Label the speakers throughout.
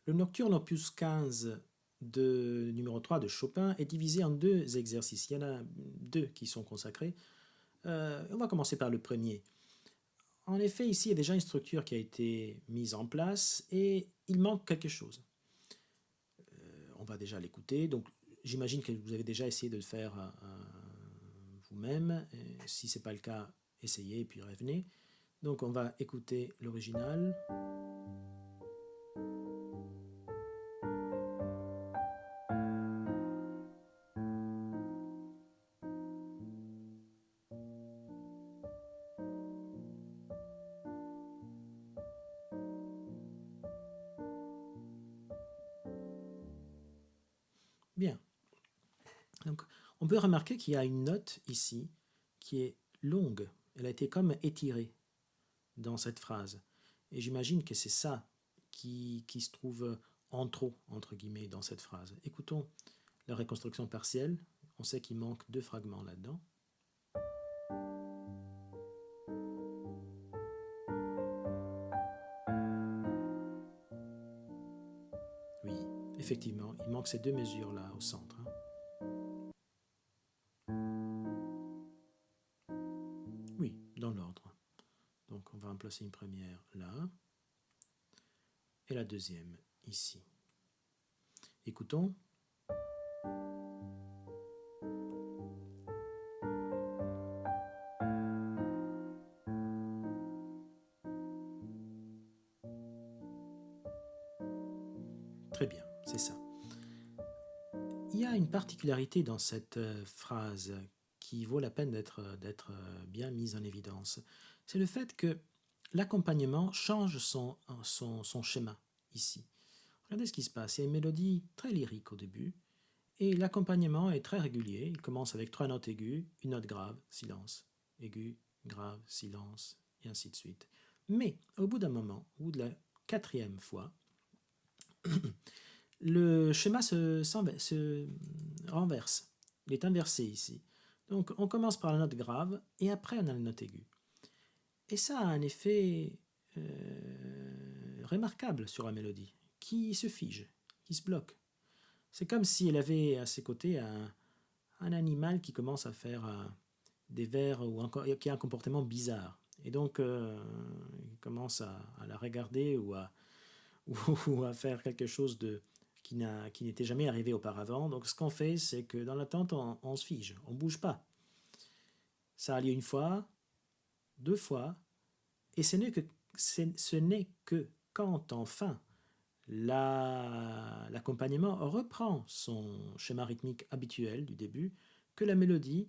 Speaker 1: Le nocturne opus 15 de numéro 3 de Chopin est divisé en deux exercices. Il y en a deux qui sont consacrés. On va commencer par le premier. En effet, ici, il y a déjà une structure qui a été mise en place et il manque quelque chose. On va déjà l'écouter. Donc, j'imagine que vous avez déjà essayé de le faire vous-même. Si ce n'est pas le cas, essayez et puis revenez. Donc, on va écouter l'original. Bien. Donc, on peut remarquer qu'il y a une note ici qui est longue. Elle a été comme étirée dans cette phrase. Et j'imagine que c'est ça qui se trouve en trop, entre guillemets, dans cette phrase. Écoutons la reconstruction partielle. On sait qu'il manque deux fragments là-dedans. Oui, effectivement, il manque ces deux mesures-là au centre. Oui, dans l'ordre. Donc on va en placer une première là et la deuxième ici. Écoutons. Très bien, c'est ça. Il y a une particularité dans cette phrase qui vaut la peine d'être bien mise en évidence. C'est le fait que l'accompagnement change son schéma ici. Regardez ce qui se passe. Il y a une mélodie très lyrique au début et l'accompagnement est très régulier. Il commence avec trois notes aiguës, une note grave, silence, aigu, grave, silence, et ainsi de suite. Mais au bout d'un moment, au bout de la quatrième fois, le schéma se renverse. Il est inversé ici. Donc on commence par la note grave et après on a la note aiguë. Et ça a un effet remarquable sur la mélodie, qui se fige, qui se bloque. C'est comme si elle avait à ses côtés un animal qui commence à faire des vers ou qui a un comportement bizarre. Et donc il commence à la regarder ou à faire quelque chose qui n'était jamais arrivé auparavant. Donc ce qu'on fait, c'est que dans l'attente, on se fige, on ne bouge pas. Ça a lieu une fois, deux fois, et ce n'est que quand enfin l'accompagnement reprend son schéma rythmique habituel du début que la mélodie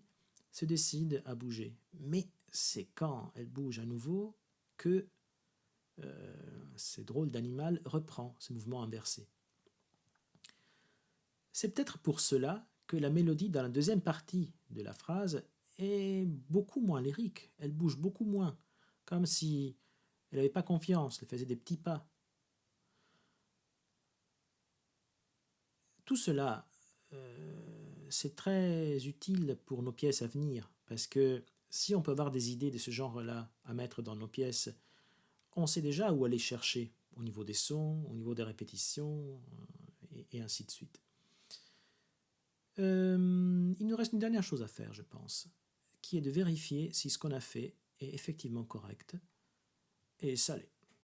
Speaker 1: se décide à bouger. Mais c'est quand elle bouge à nouveau que ce drôle d'animal reprend ce mouvement inversé. C'est peut-être pour cela que la mélodie dans la deuxième partie de la phrase est beaucoup moins lyrique, elle bouge beaucoup moins, comme si elle n'avait pas confiance, elle faisait des petits pas. Tout cela, c'est très utile pour nos pièces à venir, parce que si on peut avoir des idées de ce genre-là à mettre dans nos pièces, on sait déjà où aller chercher, au niveau des sons, au niveau des répétitions, et ainsi de suite. Il nous reste une dernière chose à faire, je pense, qui est de vérifier si ce qu'on a fait est effectivement correct, et ça l'est.